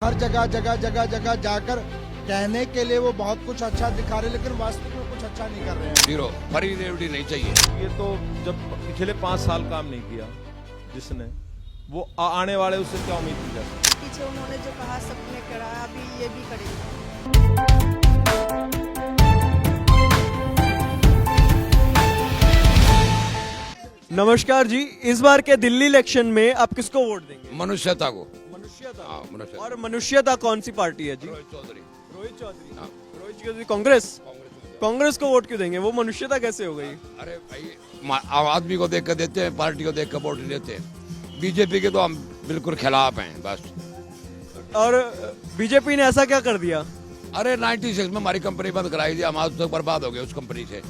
हर जगह जगह जगह जगह जाकर कहने के लिए वो बहुत कुछ अच्छा दिखा रहे, लेकिन वास्तविक में कुछ अच्छा नहीं कर रहे हैं। जीरो फरी रेवड़ी नहीं चाहिए। ये तो जब पिछले 5 साल काम नहीं किया जिसने, वो आने वाले उससे क्या उम्मीद की जाती। पीछे उन्होंने जो कहा सबने करा, अभी ये भी करेंगे। नमस्कार जी, इस बार के दिल्ली इलेक्शन में आप किसको वोट देंगे? मनुष्यता को। मनुष्यता। हाँ, मनुष्यता। और मनुष्यता कौन सी पार्टी है जी? रोहित चौधरी। रोहित चौधरी। हाँ। रोहित चौधरी कांग्रेस। कांग्रेस को वोट क्यों देंगे? वो मनुष्यता कैसे हो गई? अरे भाई, आम आदमी को देख कर देते हैं, पार्टी को देख कर वोट देते हैं। बीजेपी के तो हम बिल्कुल खिलाफ हैं बस। और बीजेपी ने ऐसा क्या कर दिया? अरे 96 में हमारी कंपनी बंद कराई थी, हम आज तक बर्बाद हो गए उस कंपनी से।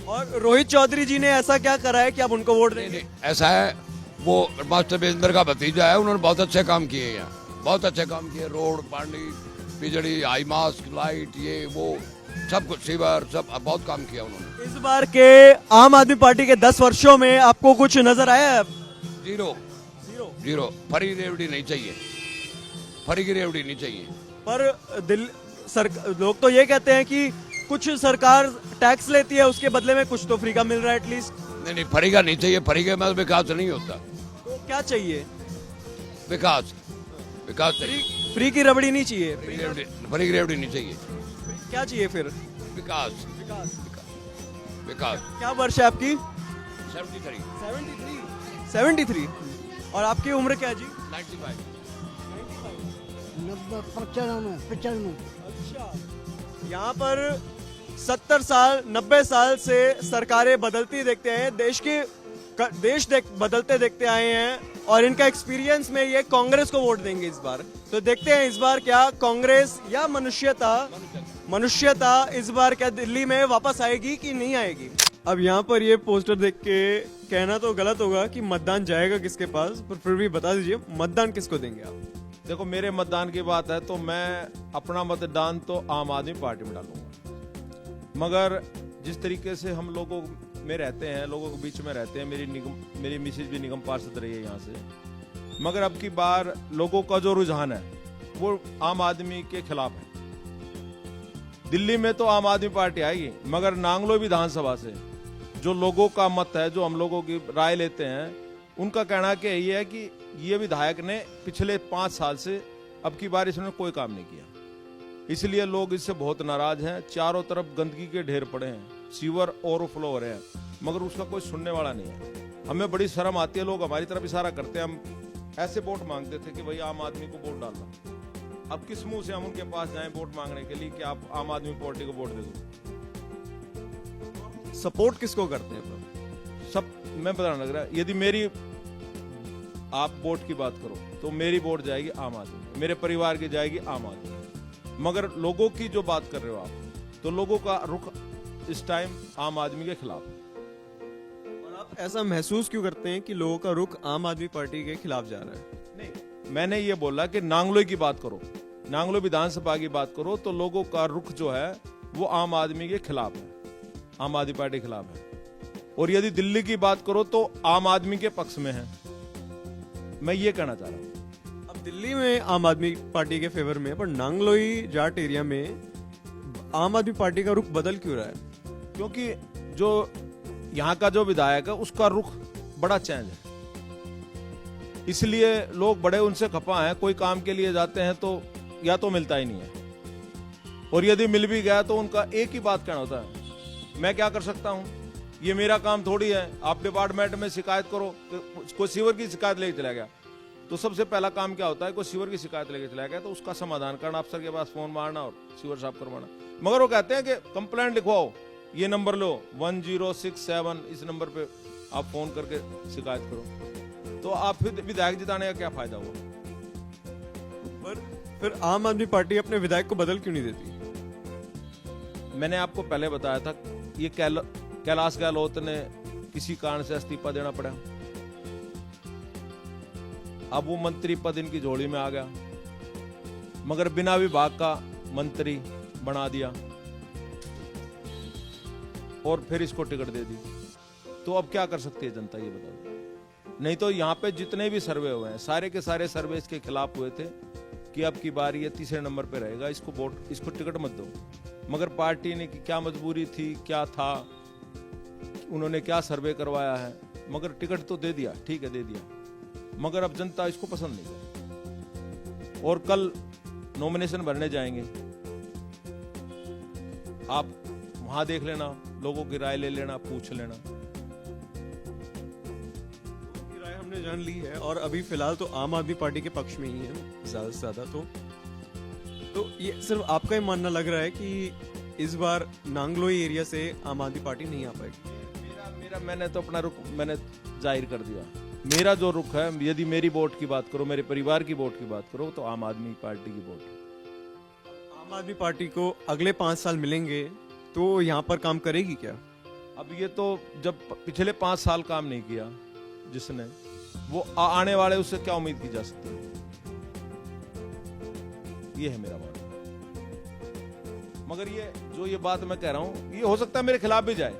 और रोहित चौधरी जी ने ऐसा क्या करा है कि आप उनको वोट देंगे? ऐसा है, वो मास्टर बेजेंद्र का भतीजा है, उन्होंने बहुत अच्छे काम किए यहाँ, बहुत अच्छे काम किए। रोड, पानी, बिजली, हाई मास्क, लाइट, ये वो सब कुछ, सीवर, सब बहुत काम किया उन्होंने। इस बार के आम आदमी पार्टी के 10 वर्षों में आपको कुछ नजर आया है? Zero zero. जीरो फरी रेवड़ी नहीं चाहिए, फरी की रेवड़ी नहीं चाहिए। पर लोग तो ये कहते हैं कि कुछ सरकार टैक्स लेती है, उसके बदले में कुछ तो फ्री का मिल रहा है एटलीस्ट। नहीं, फरी का नहीं चाहिए, फरी के में विकास नहीं होता। तो क्या चाहिए? विकास, विकास चाहिए। फ्री की रबड़ी नहीं चाहिए। फरी की रेवड़ी नहीं चाहिए। क्या चाहिए फिर? विकास, विकास। क्या वर्ष है आपकी? 73। 73। और आपकी उम्र क्या है जी? 95। 95। अच्छा, यहाँ पर 70 साल 90 साल से सरकारें बदलती देखते हैं, बदलते देखते आए हैं, और इनका एक्सपीरियंस में ये कांग्रेस को वोट देंगे इस बार। तो देखते हैं इस बार क्या कांग्रेस या मनुष्यता इस बार क्या दिल्ली में वापस आएगी कि नहीं आएगी। अब यहाँ पर ये पोस्टर देख के कहना तो गलत होगा कि मतदान जाएगा किसके पास, पर फिर भी बता दीजिए मतदान किसको देंगे आप? देखो, मेरे मतदान की बात है तो मैं अपना मतदान तो आम आदमी पार्टी में डालूंगा। मगर जिस तरीके से हम लोगों में रहते हैं, लोगों के बीच में रहते हैं, मेरी मिसेज भी निगम पार्षद रही है यहाँ से, मगर अब की बार लोगों का जो रुझान है वो आम आदमी के खिलाफ है। दिल्ली में तो आम आदमी पार्टी आएगी, मगर नांगलो विधानसभा से जो लोगों का मत है, जो हम लोगों की राय लेते हैं, उनका कहना कि ये है कि ये विधायक ने पिछले 5 साल से अब की बार इसने कोई काम नहीं किया, इसलिए लोग इससे बहुत नाराज हैं। चारों तरफ गंदगी के ढेर पड़े हैं, सीवर ओवरफ्लो हो रहे हैं, मगर उसका कोई सुनने वाला नहीं है। हमें बड़ी शर्म आती है, लोग हमारी तरफ इशारा करते हैं। हम ऐसे वोट मांगते थे कि भाई आम आदमी को वोट डालना, अब किस मुंह से हम उनके पास जाएं वोट मांगने के लिए कि आप आम आदमी पार्टी को वोट दे दो। सपोर्ट किसको करते हैं? सब मैं बताना लग रहा है, यदि मेरी आप वोट की बात करो तो मेरी वोट जाएगी आम आदमी, मेरे परिवार की जाएगी आम आदमी। मगर लोगों की जो बात कर रहे हो आप, तो लोगों का रुख इस टाइम आम आदमी के खिलाफ है। और आप ऐसा महसूस क्यों करते हैं कि लोगों का रुख आम आदमी पार्टी के खिलाफ जा रहा है? नहीं, मैंने ये बोला कि नांगलो की बात करो, नांगलो विधानसभा की बात करो, तो लोगों का रुख जो है वो आम आदमी के खिलाफ है, आम आदमी पार्टी के खिलाफ है। और यदि दिल्ली की बात करो तो आम आदमी के पक्ष में है। मैं ये कहना चाह रहा हूँ। अब दिल्ली में आम आदमी पार्टी के फेवर में है, पर नांगलोई जाट एरिया में आम आदमी पार्टी का रुख बदल क्यों रहा है? क्योंकि जो यहाँ का जो विधायक है उसका रुख बड़ा चेंज है, इसलिए लोग बड़े उनसे खपा हैं। कोई काम के लिए जाते हैं तो या तो मिलता ही नहीं है, और यदि मिल भी गया तो उनका एक ही बात कहना होता है, मैं क्या कर सकता हूँ, ये मेरा काम थोड़ी है, आप डिपार्टमेंट में शिकायत करो। तो कोई सीवर की शिकायत लेके चला गया तो सबसे पहला काम क्या होता है, कोई सीवर की शिकायत लेके चला गया तो उसका समाधान करना, अफसर के पास फोन मारना और सीवर साफ करवाना। मगर वो कहते हैं कि कंप्लेंट लिखवाओ, ये नंबर लो 1067, इस नंबर पे आप फोन करके शिकायत करो। तो आप फिर विधायक जिताने का क्या फायदा हुआ? पर फिर आम आदमी पार्टी अपने विधायक को बदल क्यों नहीं देती? मैंने आपको पहले बताया था, ये कैलाश गहलोत ने किसी कारण से इस्तीफा देना पड़ा, अब वो मंत्री पद इनकी झोली में आ गया, मगर बिना विभाग का मंत्री बना दिया और फिर इसको टिकट दे दी। तो अब क्या कर सकती है जनता, ये बताओ। नहीं तो यहाँ पे जितने भी सर्वे हुए हैं सारे के सारे सर्वे इसके खिलाफ हुए थे कि अब की बार ये तीसरे नंबर पे रहेगा, इसको वोट, इसको टिकट मत दो। मगर पार्टी ने की क्या मजबूरी थी, क्या था, उन्होंने क्या सर्वे करवाया है, मगर टिकट तो दे दिया, ठीक है दे दिया, मगर अब जनता इसको पसंद नहीं करती। और कल नॉमिनेशन भरने जाएंगे, आप वहां देख लेना, लोगों की राय ले लेना, पूछ लेना। की राय हमने जान ली है और अभी फिलहाल तो आम आदमी पार्टी के पक्ष में ही है ज्यादा से ज्यादा। तो ये सिर्फ आपका ही मानना लग रहा है कि इस बार नांगलोई एरिया से आम आदमी पार्टी नहीं आ पाएगी? मेरा मैंने तो अपना रुख मैंने जाहिर कर दिया। मेरा जो रुख है, यदि मेरी वोट की बात करो, मेरे परिवार की वोट की बात करो, तो आम आदमी पार्टी की वोट है। आम आदमी पार्टी को अगले 5 साल मिलेंगे तो यहाँ पर काम करेगी क्या? अब ये तो जब पिछले 5 साल काम नहीं किया जिसने, वो आने वाले उससे क्या उम्मीद की जा सकती है? ये है मेरा बात। मगर ये बात मैं कह रहा हूं, ये हो सकता है मेरे खिलाफ भी जाए,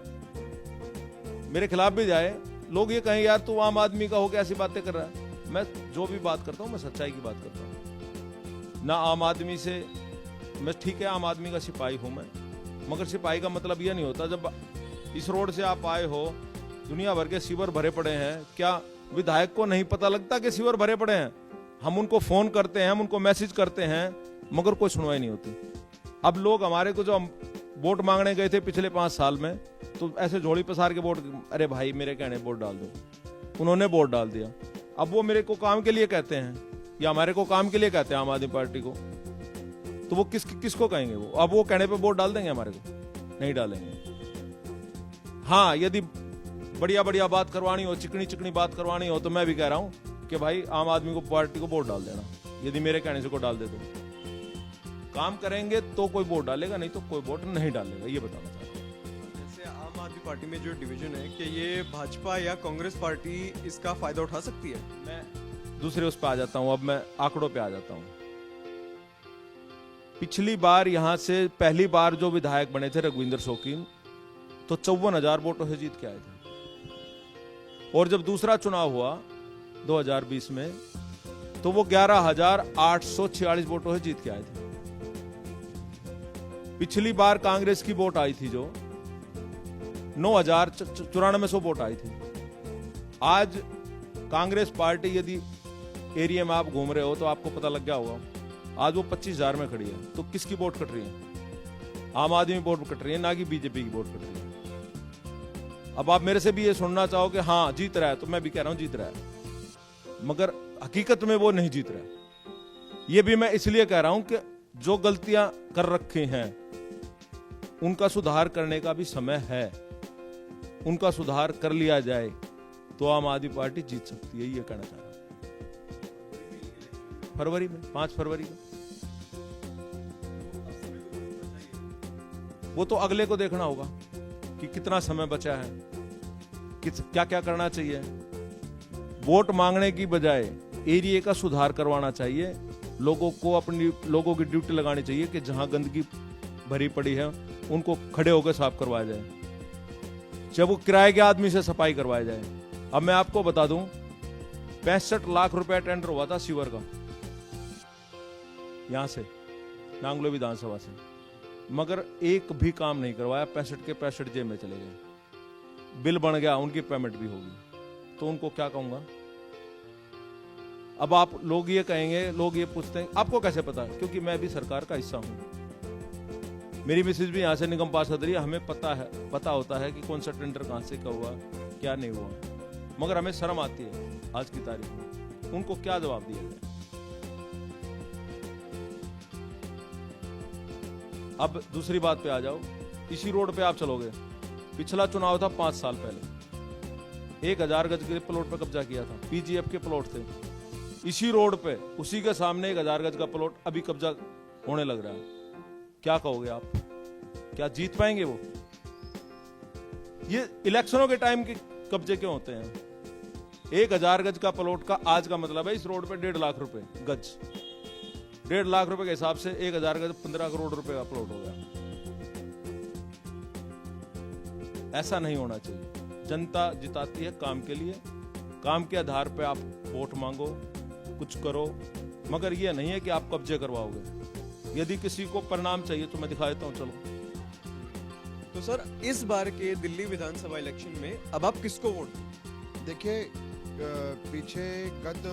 मेरे खिलाफ भी जाए, लोग ये कहें यार तू आम आदमी का होकर ऐसी बातें कर रहा है। मैं जो भी बात करता हूं मैं सच्चाई की बात करता हूं ना। आम आदमी से मैं, ठीक है आम आदमी का सिपाही हूं मैं, मगर सिपाही का मतलब यह नहीं होता जब इस रोड से आप आए हो, दुनिया भर के सीवर भरे पड़े हैं, क्या विधायक को नहीं पता लगता कि सीवर भरे पड़े हैं? हम उनको फोन करते हैं, हम उनको मैसेज करते हैं, मगर कोई सुनवाई नहीं होती। अब लोग हमारे को जो वोट मांगने गए थे पिछले 5 साल में, तो ऐसे झोली पसार के वोट, अरे भाई मेरे कहने वोट डाल दो, उन्होंने वोट डाल दिया। अब वो मेरे को काम के लिए कहते हैं या हमारे को काम के लिए कहते हैं आम आदमी पार्टी को, तो वो किसको कहेंगे? वो अब वो कहने पे वोट डाल देंगे हमारे को? नहीं डालेंगे। हाँ, यदि बढ़िया बढ़िया बात करवानी हो, चिकनी चिकनी बात करवानी हो, तो मैं भी कह रहा हूं कि भाई आम आदमी को पार्टी को वोट डाल देना, यदि मेरे कहने से को डाल दे तो। काम करेंगे तो कोई वोट डालेगा, नहीं तो कोई वोट नहीं डालेगा, ये बताना चाहता हूं। जैसे आम आदमी पार्टी में जो डिवीजन है, कि ये भाजपा या कांग्रेस पार्टी इसका फायदा उठा सकती है? मैं दूसरे उस पर आ जाता हूं, अब मैं आंकड़ों पे आ जाता हूं। पिछली बार यहां से पहली बार जो विधायक बने थे रघुविंदर शौकीन, तो 54,000 वोटों से जीत के आए थे। और जब दूसरा चुनाव हुआ 2020 में, तो वो 11,846 वोटों से जीत के आए थे। पिछली बार कांग्रेस की वोट आई थी जो 9,94 वोट आई थी। आज कांग्रेस पार्टी, यदि एरिया में आप घूम रहे हो तो आपको पता लग गया होगा, आज वो 25,000 में खड़ी है। तो किसकी वोट कट रही है? आम आदमी वोट कट रही है, ना कि बीजेपी की वोट कट रही है। अब आप मेरे से भी ये सुनना चाहो कि हाँ जीत रहा है, तो मैं भी कह रहा हूं जीत रहा है, मगर हकीकत में वो नहीं जीत रहा है। ये भी मैं इसलिए कह रहा हूं कि जो गलतियां कर रखी हैं उनका सुधार करने का भी समय है। उनका सुधार कर लिया जाए तो आम आदमी पार्टी जीत सकती है, ये कहना चाह रहा हूं। फरवरी में, 5 फरवरी को, वो तो अगले को देखना होगा कि कितना समय बचा है, क्या क्या करना चाहिए। वोट मांगने की बजाय एरिया का सुधार करवाना चाहिए, लोगों को अपनी लोगों की ड्यूटी लगानी चाहिए कि जहां गंदगी भरी पड़ी है उनको खड़े होकर साफ करवाया जाए, जब वो किराए के आदमी से सफाई करवाया जाए। अब मैं आपको बता दूं, 65 लाख रुपया टेंडर हुआ था सीवर का, यहां से नांगलो विधानसभा से, मगर एक भी काम नहीं करवाया। 65 के 65 जेब में चले गए। बिल बन गया, उनकी पेमेंट भी होगी, तो उनको क्या कहूंगा? अब आप लोग ये कहेंगे, लोग ये पूछते हैं आपको कैसे पता? क्योंकि मैं भी सरकार का हिस्सा हूं। मेरी मिसेज भी यहाँ से निगम पार्षद रही है, हमें पता होता है कि कौन सा टेंडर कहां से क्या हुआ, क्या नहीं हुआ। मगर हमें शर्म आती है आज की तारीख में, उनको क्या जवाब दिया जाए। अब दूसरी बात पे आ जाओ, इसी रोड पे आप चलोगे, पिछला चुनाव था 5 साल पहले, 1000 गज के प्लॉट पर कब्जा किया था, पीजीएफ के प्लॉट थे। इसी रोड पे, उसी के सामने 1000 गज का प्लॉट अभी कब्जा होने लग रहा है। क्या कहोगे आप? क्या जीत पाएंगे वो? ये इलेक्शनों के टाइम के कब्जे क्यों होते हैं? 1000 गज का प्लॉट का आज का मतलब है इस रोड पे 1.5 लाख रुपए गज। 1.5 लाख रुपए के हिसाब से 1000 गज 15 करोड़ रुपए का प्लॉट हो गया। ऐसा नहीं होना चाहिए। जनता जिताती है काम के लिए, काम के आधार पे आप वोट मांगो, कुछ करो, मगर ये नहीं है कि आप कब्जे करवाओगे। यदि किसी को परिणाम चाहिए तो मैं दिखा देता हूँ, चलो। तो सर इस बार के दिल्ली विधानसभा इलेक्शन में अब आप किसको वोट देंगे? देखिए पीछे गत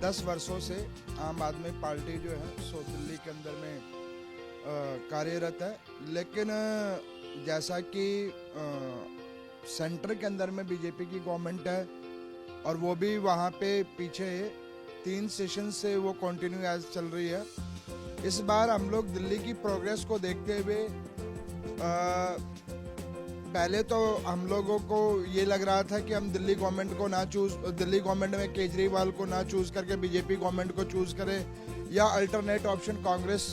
10 वर्षों से आम आदमी पार्टी जो है सो दिल्ली के अंदर में कार्यरत है, लेकिन जैसा कि सेंटर के अंदर में बीजेपी की गवर्नमेंट है और वो भी वहाँ पे पीछे 3 सेशन से वो कंटिन्यू एज चल रही है। इस बार हम लोग दिल्ली की प्रोग्रेस को देखते हुए पहले तो हम लोगों को ये लग रहा था कि हम दिल्ली गवर्नमेंट को ना दिल्ली गवर्नमेंट में केजरीवाल को ना चूज करके बीजेपी गवर्नमेंट को चूज करें या अल्टरनेट ऑप्शन कांग्रेस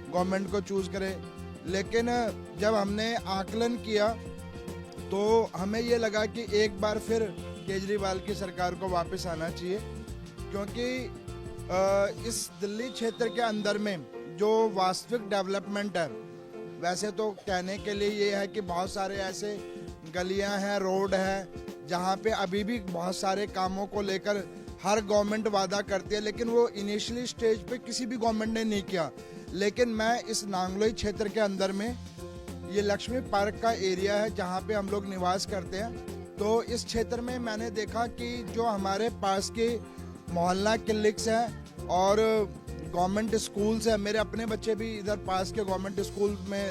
गवर्नमेंट को चूज करें, लेकिन जब हमने आकलन किया तो हमें ये लगा कि एक बार फिर केजरीवाल की सरकार को वापस आना चाहिए, क्योंकि इस दिल्ली क्षेत्र के अंदर में जो वास्तविक डेवलपमेंट है, वैसे तो कहने के लिए ये है कि बहुत सारे ऐसे गलियां हैं, रोड है जहां पे अभी भी बहुत सारे कामों को लेकर हर गवर्नमेंट वादा करती है, लेकिन वो इनिशियली स्टेज पे किसी भी गवर्नमेंट ने नहीं किया। लेकिन मैं इस नांगलोई क्षेत्र के अंदर में, ये लक्ष्मी पार्क का एरिया है जहां पे हम लोग निवास करते हैं, तो इस क्षेत्र में मैंने देखा कि जो हमारे पास के मोहल्ला क्लिनिक्स हैं और गवर्नमेंट स्कूल्स है, मेरे अपने बच्चे भी इधर पास के गवर्नमेंट स्कूल में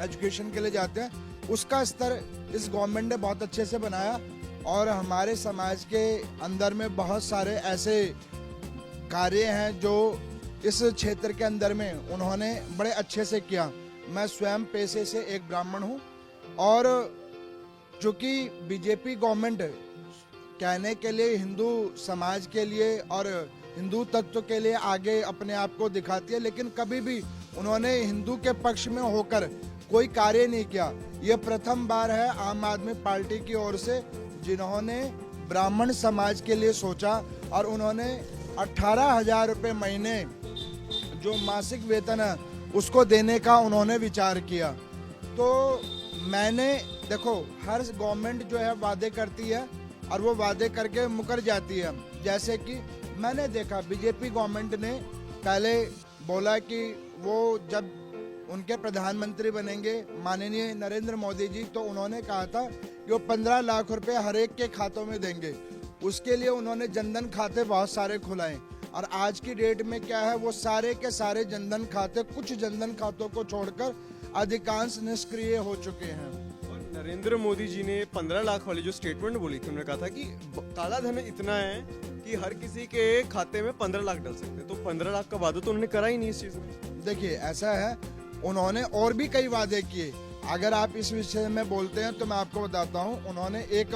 एजुकेशन के लिए जाते हैं, उसका स्तर इस गवर्नमेंट ने बहुत अच्छे से बनाया और हमारे समाज के अंदर में बहुत सारे ऐसे कार्य हैं जो इस क्षेत्र के अंदर में उन्होंने बड़े अच्छे से किया। मैं स्वयं पेशे से एक ब्राह्मण हूँ और चूँकि बीजेपी गवर्नमेंट कहने के लिए हिंदू समाज के लिए और हिंदू तत्व के लिए आगे अपने आप को दिखाती है, लेकिन कभी भी उन्होंने हिंदू के पक्ष में होकर कोई कार्य नहीं किया। ये प्रथम बार है आम आदमी पार्टी की ओर से जिन्होंने ब्राह्मण समाज के लिए सोचा और उन्होंने 18,000 रुपये महीने जो मासिक वेतन है उसको देने का उन्होंने विचार किया। तो मैंने देखो, हर गवर्नमेंट जो है वादे करती है और वो वादे करके मुकर जाती है। जैसे कि मैंने देखा बीजेपी गवर्नमेंट ने पहले बोला कि वो जब उनके प्रधानमंत्री बनेंगे माननीय नरेंद्र मोदी जी, तो उन्होंने कहा था कि वो 15 लाख रुपए हर एक के खातों में देंगे। उसके लिए उन्होंने जनधन खाते बहुत सारे खुलाए और आज की डेट में क्या है, वो सारे के सारे जनधन खाते, कुछ जनधन खातों को छोड़कर अधिकांश निष्क्रिय हो चुके हैं। नरेंद्र मोदी जी ने 15 लाख वाली जो स्टेटमेंट बोली थी, उन्होंने कहा था कि काला धन इतना है कि हर किसी के खाते में 15 लाख डल सकते हैं, तो 15 लाख का वादा तो उन्होंने करा ही नहीं इस चीज में। देखिए ऐसा है, उन्होंने और भी कई वादे किए। अगर आप इस विषय में बोलते हैं तो मैं आपको बताता हूँ, उन्होंने एक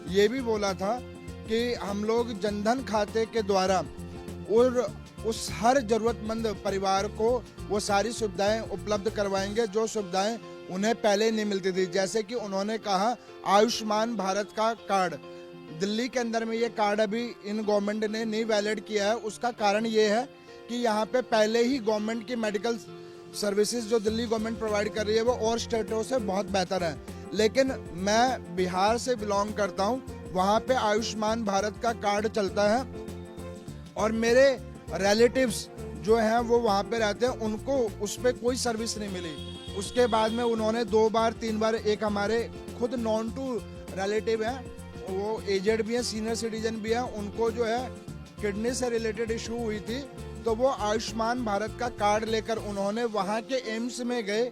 ये भी बोला था कि हम लोग जनधन खाते के द्वारा और उस हर जरूरतमंद परिवार को वो सारी सुविधाएं उपलब्ध करवाएंगे जो सुविधाएं उन्हें पहले नहीं मिलती थी। जैसे कि उन्होंने कहा आयुष्मान भारत का कार्ड, दिल्ली के अंदर में ये कार्ड अभी इन गवर्नमेंट ने नहीं वैलिड किया है। उसका कारण ये है कि यहाँ पे पहले ही गवर्नमेंट की मेडिकल सर्विसेज जो दिल्ली गवर्नमेंट प्रोवाइड कर रही है वो और स्टेटों से बहुत बेहतर है। लेकिन मैं बिहार से बिलोंग करता हूँ, वहाँ पे आयुष्मान भारत का कार्ड चलता है और मेरे रिलेटिव्स जो हैं वो वहाँ पे रहते हैं, उनको उस पर कोई सर्विस नहीं मिली। उसके बाद में उन्होंने 2 बार 3 बार, एक हमारे खुद नॉन टू रिलेटिव हैं, वो एजेड भी हैं, सीनियर सिटीजन भी हैं, उनको जो है किडनी से रिलेटेड इशू हुई थी, तो वो आयुष्मान भारत का कार्ड लेकर उन्होंने वहाँ के एम्स में गए,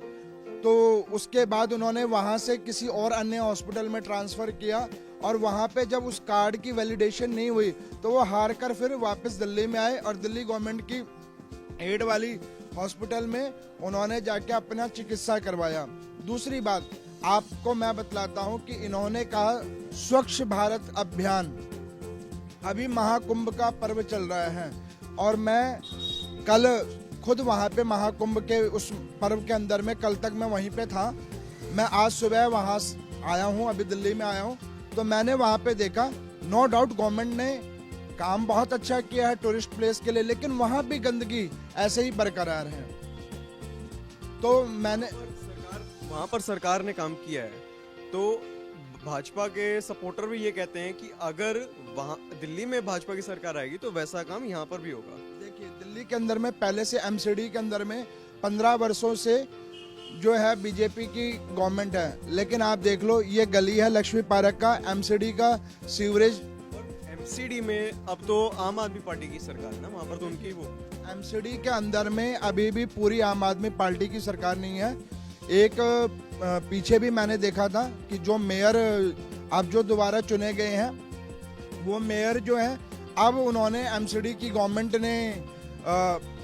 तो उसके बाद उन्होंने वहाँ से किसी और अन्य हॉस्पिटल में ट्रांसफ़र किया और वहाँ पे जब उस कार्ड की वैलिडेशन नहीं हुई तो वो हार कर फिर वापस दिल्ली में आए और दिल्ली गवर्नमेंट की एड वाली हॉस्पिटल में उन्होंने जाके अपना चिकित्सा करवाया। दूसरी बात आपको मैं बतलाता हूँ कि इन्होंने कहा स्वच्छ भारत अभियान, अभी महाकुंभ का पर्व चल रहा है और मैं कल खुद वहाँ पे महाकुंभ के उस पर्व के अंदर में कल तक मैं वहीं पे था। मैं आज सुबह वहाँ आया हूँ, अभी दिल्ली में आया हूँ, तो मैंने वहाँ पे देखा नो डाउट गवर्नमेंट ने काम बहुत अच्छा किया है टूरिस्ट प्लेस के लिए, लेकिन वहाँ भी गंदगी ऐसे ही बरकरार है। तो मैंने वहाँ पर सरकार ने काम किया है, तो भाजपा के सपोर्टर भी ये कहते हैं कि अगर वहाँ दिल्ली में भाजपा की सरकार आएगी तो वैसा काम यहाँ पर भी होगा। देखिए, दिल्ली के अंदर में पहले से एमसीडी के अंदर में 15 वर्षों से जो है बीजेपी की गवर्नमेंट है, लेकिन आप देख लो ये गली है लक्ष्मी पार्क का, एमसीडी का सीवरेज। एमसीडी में अब तो आम आदमी पार्टी की सरकार है ना, वहाँ पर तो उनकी वो एमसीडी के अंदर में अभी भी पूरी आम आदमी पार्टी की सरकार नहीं है। एक पीछे भी मैंने देखा था कि जो मेयर अब जो दोबारा चुने गए हैं वो मेयर जो है, अब उन्होंने एमसीडी की गवर्नमेंट ने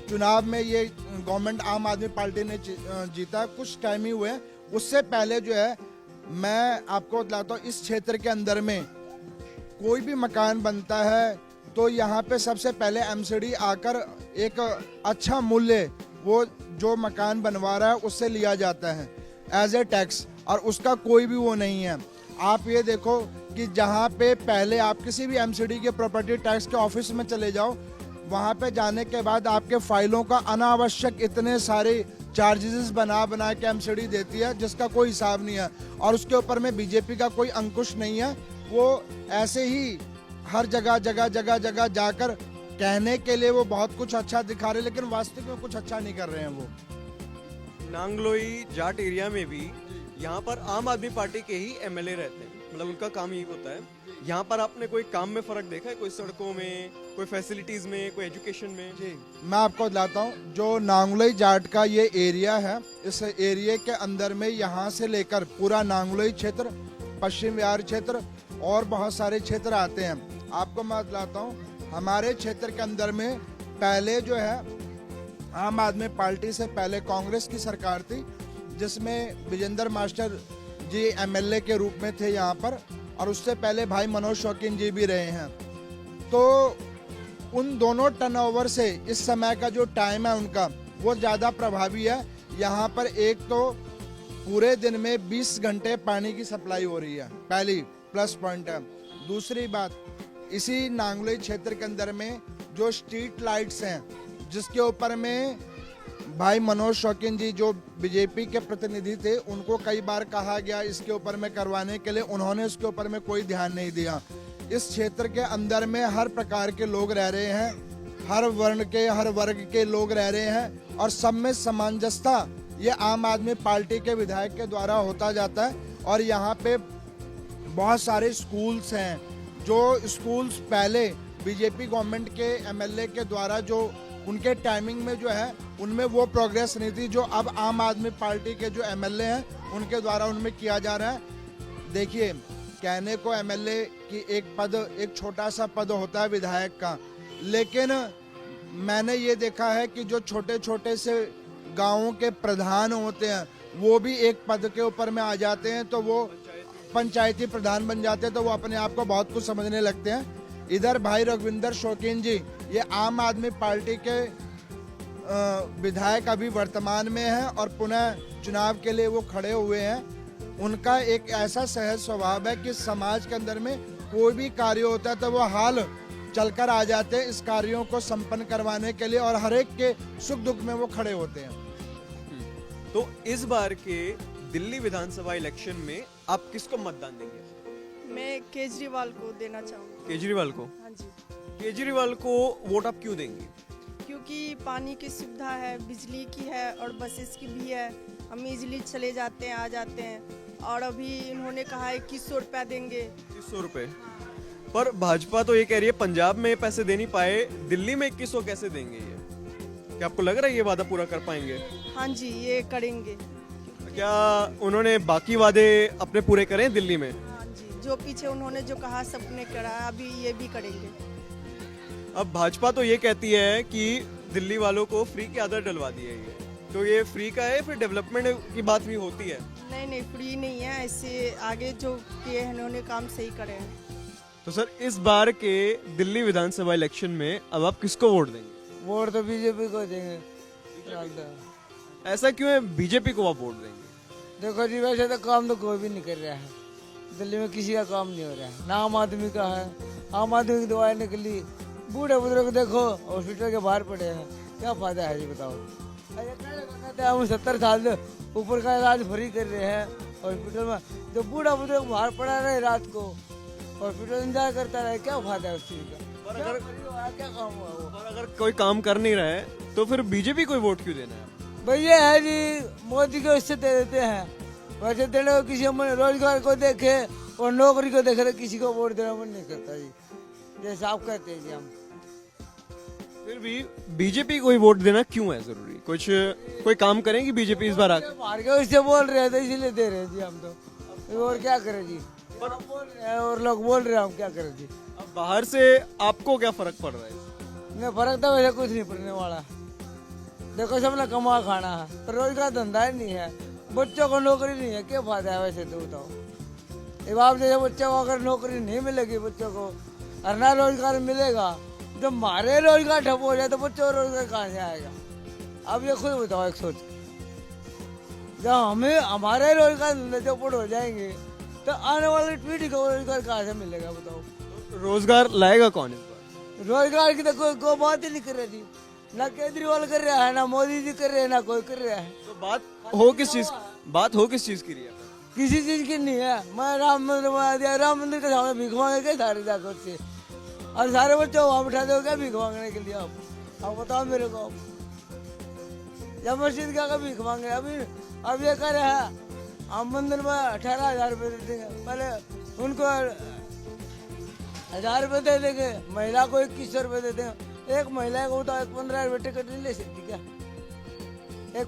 चुनाव में ये गवर्नमेंट आम आदमी पार्टी ने जीता, कुछ टाइम ही हुए। उससे पहले जो है मैं आपको बताता हूँ, इस क्षेत्र के अंदर में कोई भी मकान बनता है तो यहाँ पे सबसे पहले एमसीडी आकर एक अच्छा मूल्य वो जो मकान बनवा रहा है उससे लिया जाता है एज ए टैक्स, और उसका कोई भी वो नहीं है। आप ये देखो कि जहाँ पे पहले आप किसी भी एमसीडी के प्रॉपर्टी टैक्स के ऑफिस में चले जाओ, वहाँ पे जाने के बाद आपके फाइलों का अनावश्यक इतने सारे चार्जेस बना बना के एमसीडी देती है जिसका कोई हिसाब नहीं है, और उसके ऊपर में बीजेपी का कोई अंकुश नहीं है। वो ऐसे ही हर जगह जगह जगह जगह जाकर कहने के लिए वो बहुत कुछ अच्छा दिखा रहे, लेकिन वास्तविक में कुछ अच्छा नहीं कर रहे हैं वो। नांगलोई जाट एरिया में भी यहाँ पर आम आदमी पार्टी के ही एमएलए रहते हैं, मतलब उनका काम यही होता है। यहाँ पर आपने कोई काम में फर्क देखा है, कोई सड़कों में, कोई फैसिलिटीज में, कोई एजुकेशन में? जी, मैं आपको बताता हूँ, जो नांगलोई जाट का ये एरिया है, इस एरिया के अंदर में यहाँ से लेकर पूरा नांगलोई क्षेत्र, पश्चिम बिहार क्षेत्र और बहुत सारे क्षेत्र आते हैं। आपको मैं बताता हूँ, हमारे क्षेत्र के अंदर में पहले जो है आम आदमी पार्टी से पहले कांग्रेस की सरकार थी, जिसमें विजेंद्र मास्टर जी एमएलए के रूप में थे यहाँ पर, और उससे पहले भाई मनोज शौकीन जी भी रहे हैं। तो उन दोनों टर्नओवर से इस समय का जो टाइम है उनका वो ज़्यादा प्रभावी है। यहाँ पर एक तो पूरे दिन में 20 घंटे पानी की सप्लाई हो रही है, पहली प्लस पॉइंट है। दूसरी बात, इसी नांगलोई क्षेत्र के अंदर में जो स्ट्रीट लाइट्स हैं, जिसके ऊपर में भाई मनोज शौकीन जी जो बीजेपी के प्रतिनिधि थे, उनको कई बार कहा गया इसके ऊपर में करवाने के लिए, उन्होंने उसके ऊपर में कोई ध्यान नहीं दिया। इस क्षेत्र के अंदर में हर प्रकार के लोग रह रहे हैं, हर वर्ण के, हर वर्ग के लोग रह रहे हैं, और सब में सामंजस्यता ये आम आदमी पार्टी के विधायक के द्वारा होता जाता है। और यहाँ पे बहुत सारे स्कूल्स हैं, जो स्कूल्स पहले बीजेपी गवर्नमेंट के एमएलए के द्वारा जो उनके टाइमिंग में जो है उनमें वो प्रोग्रेस नहीं थी, जो अब आम आदमी पार्टी के जो एमएलए हैं उनके द्वारा उनमें किया जा रहा है। देखिए, कहने को एमएलए की एक छोटा सा पद होता है विधायक का, लेकिन मैंने ये देखा है कि जो छोटे छोटे से गाँवों के प्रधान होते हैं वो भी एक पद के ऊपर में आ जाते हैं, तो वो पंचायती प्रधान बन जाते हैं, तो वो अपने आप को बहुत कुछ समझने लगते हैं। इधर भाई रघुविंदर शौकीन जी ये आम आदमी पार्टी के विधायक अभी वर्तमान में हैं और पुनः चुनाव के लिए वो खड़े हुए हैं। उनका एक ऐसा सहज स्वभाव है कि समाज के अंदर में कोई भी कार्य होता है तो वो हाल चलकर आ जाते हैं इस कार्यों को संपन्न करवाने के लिए, और हर एक के सुख दुख में वो खड़े होते हैं। तो इस बार के दिल्ली विधानसभा इलेक्शन में आप किसको मतदान देंगे? मैं केजरीवाल को देना चाहूँगी। केजरीवाल को? हाँ जी, केजरीवाल को वोट आप क्यों देंगे? क्योंकि पानी की सुविधा है, बिजली की है और बसेस की भी है, हम इजीली चले जाते हैं, आ जाते हैं। और अभी इन्होंने कहा है 2100 रुपया देंगे। 2100 रुपए? पर भाजपा तो ये कह रही है पंजाब में पैसे दे नहीं पाए, दिल्ली में 2100 कैसे देंगे? ये क्या आपको लग रहा है ये वादा पूरा कर पाएंगे? हाँ जी, ये करेंगे। क्या उन्होंने बाकी वादे अपने पूरे करें दिल्ली में? हाँ जी, जो पीछे उन्होंने जो कहा सबने करा, अभी ये भी करेंगे। अब भाजपा तो ये कहती है कि दिल्ली वालों को फ्री की आदत डलवा दी है, ये तो ये फ्री का है, फिर डेवलपमेंट की बात भी होती है? नहीं नहीं, फ्री नहीं है, इससे आगे जो किए हैं उन्होंने काम सही करे हैं। तो सर, इस बार के दिल्ली विधानसभा इलेक्शन में अब आप किसको वोट देंगे? वोट तो बीजेपी को देंगे। ऐसा क्यों है बीजेपी को आप वोट देंगे? देखो जी, वैसे तो काम तो कोई भी नहीं कर रहा है, दिल्ली में किसी का काम नहीं हो रहा है, ना आम आदमी का है। आम आदमी की दवाएं निकली, बूढ़े बुजुर्ग देखो हॉस्पिटल के बाहर पड़े हैं, क्या फायदा है जी बताओ? हम 70 साल ऊपर का इलाज फ्री कर रहे हैं, हॉस्पिटल में जो बूढ़ा बुजुर्ग बाहर पड़ा रहे रात को, हॉस्पिटल इंतजार करता रहे, क्या फायदा है उस चीज का? पर अगर क्या काम हुआ वो? और अगर कोई काम कर नहीं रहा है तो फिर बीजेपी को वोट क्यों देना है? भाई ये है जी, मोदी को इससे दे देते हैं, वैसे देने को किसी को रोजगार को देखे और नौकरी को देखे तो किसी को वोट देना मन नहीं करता जी, ये साफ कहते हैं जी हम। फिर भी बीजेपी को ही वोट देना क्यों है जरूरी? कुछ कोई काम करेंगी बीजेपी इस बार आके? मार के उससे बोल रहे थे इसीलिए दे रहे हैं जी हम तो, और क्या करें जी, बोल रहे हैं और लोग बोल रहे हैं, हम क्या करें जी। अब बाहर से आपको क्या फर्क पड़ रहा है इससे? नहीं फर्क तो वैसे कुछ नहीं पड़ने वाला, देखो सबने कमा खाना है, पर रोजगार धंधा ही नहीं है, बच्चों को नौकरी नहीं है, क्या फायदा है वैसे तो बताओ। ये बाप जैसे बच्चों को अगर नौकरी नहीं मिलेगी बच्चों को और ना रोजगार मिलेगा, जब हमारे रोजगार ठप हो जाए तो बच्चों को रोजगार कहाँ से आएगा? अब ये खुद बताओ एक सोच, जब हमें हमारे रोजगार धंधे चौपट हो जाएंगे तो आने वाली पीढ़ी को रोजगार कहाँ से मिलेगा बताओ? रोजगार लाएगा कौन इस बार? रोजगार की तो कोई बात ही नहीं कर रही थी, ना केजरीवाल कर रहा है, ना मोदी जी कर रहे हैं, ना कोई कर रहा है। तो बात हो किस चीज की रही है? किसी चीज की नहीं है। मैं राम मंदिर बना दिया, राम मंदिर के सामने भीख मांगे गए सारे जाकर से, और सारे बच्चों को वहां बिठा दो क्या भीख मांगने के लिए? आप बताओ मेरे को, या मस्जिद क्या भीख मांगे? अब ये कह रहे हैं हम मंदिर में 18,000 रुपये दे देंगे, पहले उनको 1,000 रुपये दे देंगे, महिला को 2100 रुपये दे देंगे। एक महिला को बताओ 15 रुपये टिकट नहीं ले सकती क्या?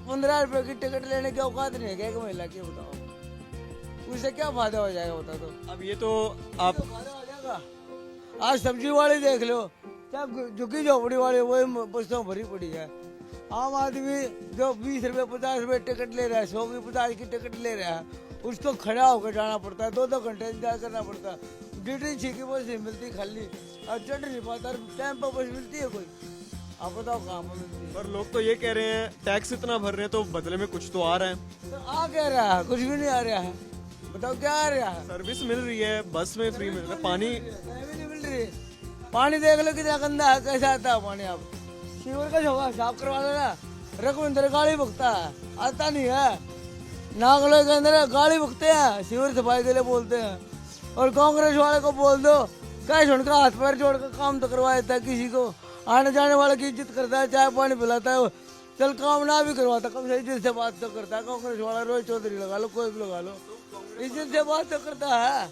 15 रुपये की टिकट लेने की औकात नहीं है क्या एक महिला की? बताओ उससे क्या फायदा हो जाएगा बता दो। अब ये तो आप फायदा हो जाएगा। आज सब्जी वाले देख लो, सब झुकी झोपड़ी वाले वही बस्तों भरी पड़ी है। आम आदमी जो 20 रुपये 50 रुपये टिकट ले रहा है, 100 की 50 की टिकट ले रहा है, उसको खड़ा होकर जाना पड़ता है, 2-2 घंटे इंतजार करना पड़ता है। ड्यूटी की बस नहीं मिलती खाली, और चढ़ नहीं पाता, टाइम पर बस मिलती है कोई? आप बताओ कहाँ पर मिलती है? पर लोग तो ये कह रहे हैं टैक्स इतना भर रहे हैं तो बदले में कुछ तो आ रहा है। तो आ क्या रहा है? कुछ भी नहीं आ रहा है, बताओ क्या आ रहा है? सर्विस मिल रही है, बस में फ्री मिल रहा है, पानी नहीं मिल रही। पानी देख लो कितना गंदा है, कैसा आता है पानी? आप सीवर का जगह साफ करवा लेना, रघुविंदर गाड़ी भुगता है, आता नहीं है। नागलोई के अंदर गाड़ी भुगते हैं, सीवर सफाई के लिए बोलते हैं, और कांग्रेस वाले को बोल दो कैश उनका हाथ पैर जोड़ कर काम तो करवा देता है, किसी को आने जाने वाले की इज्जत करता है, चाय पानी पिलाता है, चल काम ना भी करवाता कम से इज्जत से बात तो करता है। कांग्रेस वाला रोहित चौधरी लगा लो, कोई भी लगा लो, इज्जत से बात तो करता है,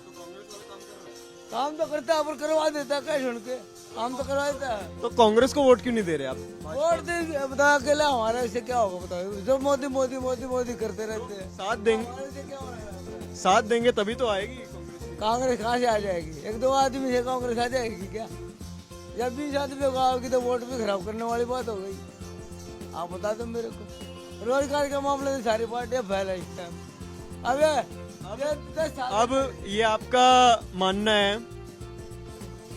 काम तो करता है, पर करवा देता है कैश उनके, काम तो करवा देता है। तो कांग्रेस को वोट क्यों नहीं दे रहे आप? वोट देंगे बताओ, अकेला हमारा इससे क्या होगा बताओ? जो मोदी मोदी मोदी मोदी करते रहते हैं, साथ देंगे, हमारे से क्या हो रहा है? साथ देंगे तभी तो आएगी कांग्रेस। कांग्रेस कहाँ से आ जाएगी? 1-2 आदमी से कांग्रेस आ जाएगी क्या? जब 20 आदमी को आओगी तो वोट भी खराब करने वाली बात हो गई। आप बता दो मेरे को, रोजगार के मामले में सारी पार्टियां फैल है इस टाइम। अब ये आपका मानना है,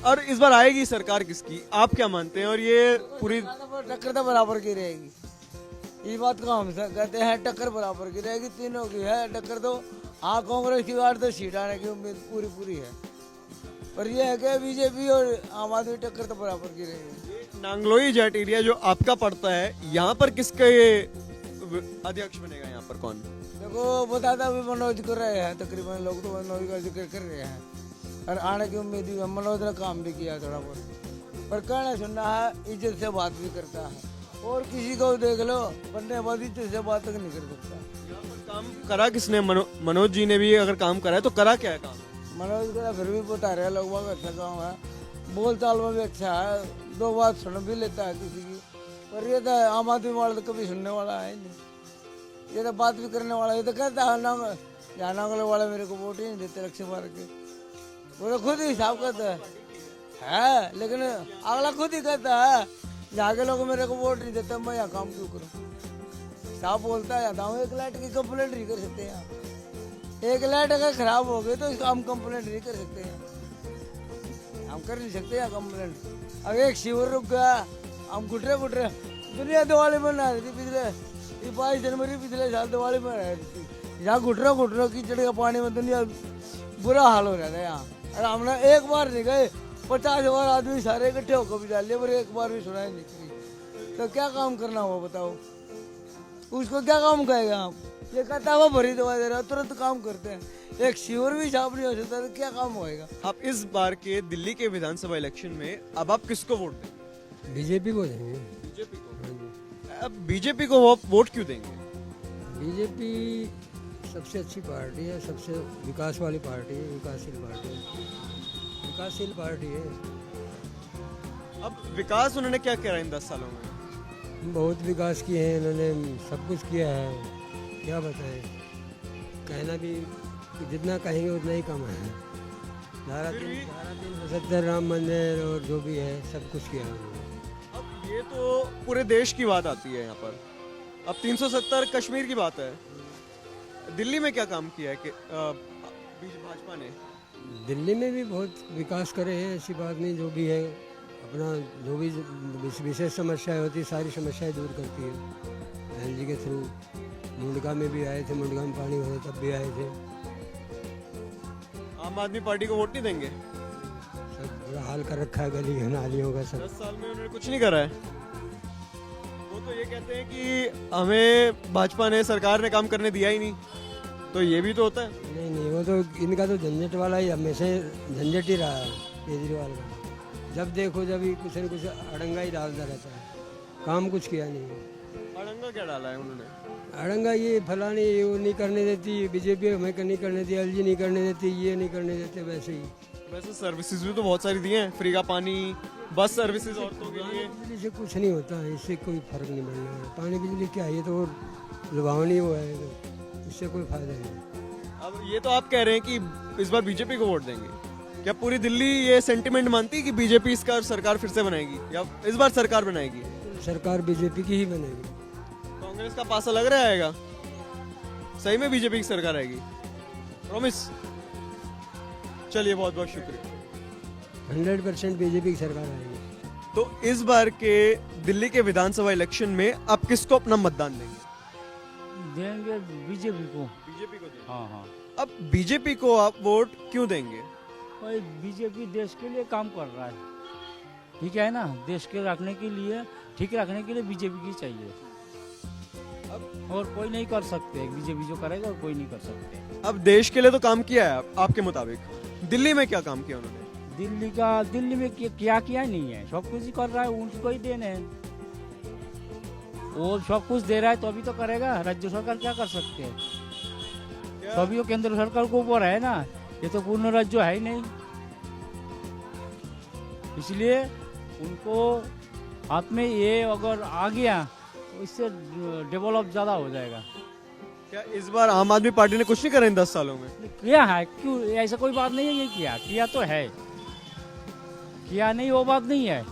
और इस बार आएगी सरकार किसकी, आप क्या मानते हैं? और ये पूरी टक्कर तो बराबर की रहेगी, इस बात को हम कहते हैं, टक्कर बराबर की रहेगी, तीनों की है टक्कर। तो हाँ कांग्रेस की बार तो सीट आने की उम्मीद पूरी है, पर यह है कि बीजेपी और आम आदमी टक्कर तो बराबर की रहेगी। नांगलोई जेट एरिया जो आपका पड़ता है, यहाँ पर किसके अध्यक्ष बनेगा? यहाँ पर कौन? देखो बताता भी मनोज कर रहे हैं, तकरीबन लोग तो मनोज का जिक्र कर रहे हैं, और आने की उम्मीद भी है। मनोज ने काम भी किया थोड़ा बहुत, पर कहना सुनना है, इज्जत से बात भी करता है, और किसी को देख लो बनने बाद इज्जत से बात तक नहीं कर सकता। काम करा किसने? मनोज जी ने भी अगर काम करा है तो करा क्या है काम? मनोज का फिर भी बता रहे लोग बहुत अच्छा काम है, बोल चाल में भी अच्छा है, 2 बात सुन भी लेता है किसी की, पर ये तो आम आदमी वाला तो कभी सुनने वाला है नहीं, ये तो बात भी करने वाला, ये तो कहता है यहाँ नांगल वाले मेरे को वोट ही नहीं देते लक्ष्य मार के, वो तो खुद ही हिसाब करता है, लेकिन अगला खुद ही कहता है यहाँ के लोग मेरे को वोट नहीं देते, मैं यहाँ काम क्यों करूँ? साफ बोलता है, हम 1 लाइट की कंप्लेंट नहीं कर सकते यहाँ, 1 लाइट अगर खराब हो गई तो इसका हम कंप्लेंट नहीं कर सकते हैं, हम कर नहीं सकते यहाँ कंप्लेंट। अब एक शिविर रुक गया, हम घुटरे दुनिया दिवाली मना रही थी पिछले 22 जनवरी पिछले साल दिवाली में रह रही थी, यहाँ घुटरों कीचड़ का पानी में दुनिया बुरा हाल हो रहा था यहाँ, और हमने एक बार नहीं गए, 50 बार आदमी सारे इकट्ठे होकर भी डाल लिए, पर एक बार भी सुनाई नहीं करी, तो क्या काम करना हुआ बताओ? उसको क्या काम कहेगा आप? ये कहता है वो भरी दवा दे रहा है, तुरंत काम करते हैं। एक शिविर भी साफ नहीं हो सकता तो क्या काम होएगा। आप इस बार के दिल्ली के विधानसभा इलेक्शन में अब आप किसको वोट देंगे? बीजेपी को देंगे। बीजेपी को। अब बीजेपी को वोट क्यों देंगे? बीजेपी सबसे अच्छी पार्टी है, सबसे विकास वाली पार्टी है, विकासशील पार्टी है। अब विकास उन्होंने क्या करा इन 10 सालों में? बहुत विकास किए हैं इन्होंने, सब कुछ किया है, क्या बताएं। कहना भी कि जितना कहेंगे उतना ही कम है। धारा 370 राम मंदिर और जो भी है सब कुछ किया है उन्होंने। अब ये तो पूरे देश की बात आती है यहाँ पर। अब 370 कश्मीर की बात है। दिल्ली में क्या काम किया है कि भाजपा ने? दिल्ली में भी बहुत विकास करे हैं, ऐसी बात नहीं। जो भी है अपना जो भी विशेष समस्याएं होती सारी समस्याएं दूर करती है बहन जी के थ्रू। मुंडका में भी आए थे, मुंडका में पानी भरे तब भी आए थे। आम आदमी पार्टी को वोट नहीं देंगे? सब बुरा हाल कर रखा है गली नालियों का सब। 10 साल में उन्होंने कुछ नहीं करा है। वो तो ये कहते हैं कि हमें भाजपा ने, सरकार ने काम करने दिया ही नहीं, तो ये भी तो होता है। नहीं नहीं, वो तो इनका तो झंझट वाला ही हमेशा झंझट ही रहा है केजरीवाल का। जब देखो जब ही कुछ न कुछ अड़ंगा ही डालता रहता है, काम कुछ किया नहीं। अड़ंगा क्या डाला है उन्होंने? अड़ंगा ये फलानी ये वो नहीं करने देती, बीजेपी हमें नहीं करने देती, एलजी नहीं करने देती, ये नहीं करने देते। वैसे ही वैसे सर्विसेज भी तो बहुत सारी दी हैं, फ्री का पानी, बस सर्विसेज औरतों के लिए। बिजली से कुछ नहीं होता है, इससे कोई फर्क नहीं पड़ने वाला। पानी बिजली क्या है, ये तो लुभावनी वो है, इससे कोई फायदा नहीं। अब ये तो आप कह रहे हैं कि इस बार बीजेपी को वोट देंगे। क्या पूरी दिल्ली ये सेंटिमेंट मानती है कि बीजेपी इसका सरकार फिर से बनाएगी या इस बार सरकार बनाएगी? सरकार बीजेपी की ही बनेगी। कांग्रेस का पासा लग रहा है सही में बीजेपी की सरकार आएगी? प्रॉमिस? चलिए बहुत बहुत शुक्रिया। 100% बीजेपी की सरकार आएगी। तो इस बार के दिल्ली के विधानसभा इलेक्शन में आप किसको अपना मतदान देंगे? देंगे बीजेपी को। बीजेपी को देंगे। हाँ हाँ, अब बीजेपी को आप वोट क्यों देंगे? भाई बीजेपी देश के लिए काम कर रहा है, ठीक है ना। देश के रखने के लिए, ठीक रखने के लिए बीजेपी की चाहिए। और कोई नहीं कर सकते, बीजेपी जो करेगा और कोई नहीं कर सकते। अब देश के लिए तो काम किया है आपके मुताबिक, दिल्ली में क्या काम किया उन्होंने? दिल्ली में क्या किया नहीं है, सब कुछ ही कर रहा है, उनको ही देने हैं। वो सब कुछ दे रहा है तो अभी तो करेगा। राज्य सरकार क्या कर सकते हैं, सभी तो केंद्र सरकार को ऊपर है ना, ये तो पूर्ण राज्य है ही नहीं। इसलिए उनको हाथ में ये अगर आ गया तो इससे डेवलप ज्यादा हो जाएगा। क्या इस बार आम आदमी पार्टी ने कुछ नहीं करा इन 10 सालों में? किया है, क्यों ऐसा कोई बात नहीं है, ये किया तो है, किया नहीं वो बात नहीं है।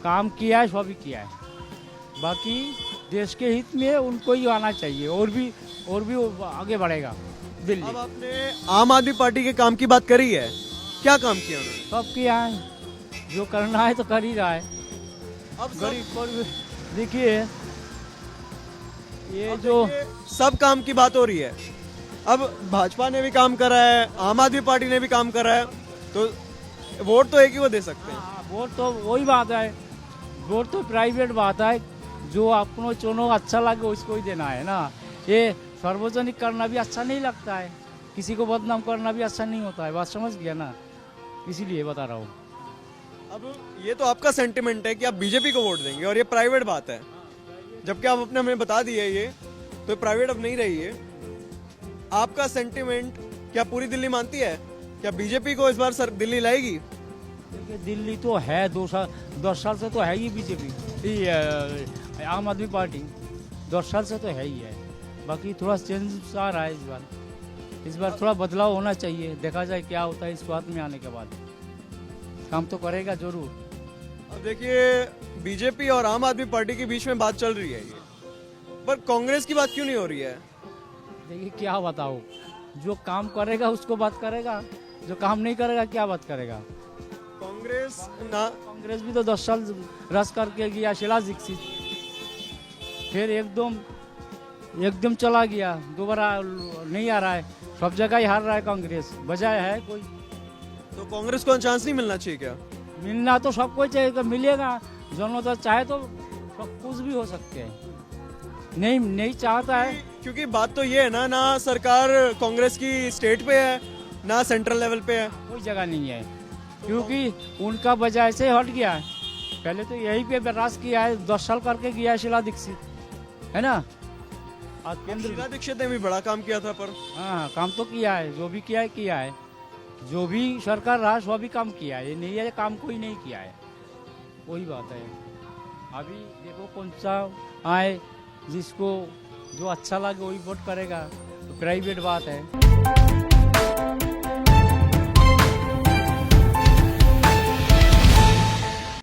काम किया है, सभी किया है। बाकी देश के हित में उनको ही आना चाहिए, और भी आगे बढ़ेगा दिल्ली। अब आपने आम आदमी पार्टी के काम की बात करी है, क्या काम किया उन्होंने? सब किया है, जो करना है तो कर ही रहा है। अब गरीब पर देखिए ये जो सब काम की बात हो रही है। अब भाजपा ने भी काम करा है, आम आदमी पार्टी ने भी काम करा है, तो वोट तो एक ही वो दे सकते हैं। हाँ, वोट तो वही बात है, वोट तो प्राइवेट बात है, जो अपनों चुनो अच्छा लगे उसको ही देना है ना। ये सार्वजनिक करना भी अच्छा नहीं लगता है, किसी को बदनाम करना भी अच्छा नहीं होता है, बात समझ गया ना, इसीलिए बता रहा हूँ। अब ये तो आपका सेंटिमेंट है कि आप बीजेपी को वोट देंगे और ये प्राइवेट बात है, जबकि आप अपने हमें बता दिए ये तो प्राइवेट अब नहीं रही है। आपका सेंटिमेंट क्या पूरी दिल्ली मानती है? क्या बीजेपी को इस बार सर दिल्ली लाएगी? क्योंकि दिल्ली तो है 10 साल से तो है ही बीजेपी, आम आदमी पार्टी 10 साल से तो है ही है। बाकी थोड़ा चेंज आ रहा है इस बार थोड़ा बदलाव होना चाहिए, देखा जाए क्या होता है इस बात में आने के बाद। काम तो करेगा जरूर। अब देखिए बीजेपी और आम आदमी पार्टी के बीच में बात चल रही है ये, पर कांग्रेस की बात क्यों नहीं हो रही है? देखिए क्या बताओ, जो काम करेगा उसको बात करेगा, जो काम नहीं करेगा क्या बात करेगा। कांग्रेस भी तो 10 साल रस करके गया शीला दीक्षित, फिर एकदम चला गया, दोबारा नहीं आ रहा है, सब जगह ही हार रहा है कांग्रेस, वजह है कोई? तो कांग्रेस को चांस नहीं मिलना चाहिए क्या? मिलना तो सबको चाहिए, मिलेगा, जनता चाहे तो सब कुछ भी हो सकते हैं। नहीं चाहता है। क्योंकि बात तो ये है ना, ना सरकार कांग्रेस की स्टेट पे है ना सेंट्रल लेवल पे है। कोई जगह नहीं है, क्योंकि उनका वजह से हट गया है। पहले तो यही पे राज किया है, 10 साल करके किया है शीला दीक्षित, है ना। आज केंद्र शीला दीक्षित ने भी बड़ा काम किया था, पर हाँ काम तो किया है, जो भी किया है, जो भी सरकार रहा वो भी काम किया है। ये नहीं है काम कोई नहीं किया है, वही बात है। अभी देखो कौन सा आए, जिसको जो अच्छा लगे वही वोट करेगा, तो प्राइवेट बात है।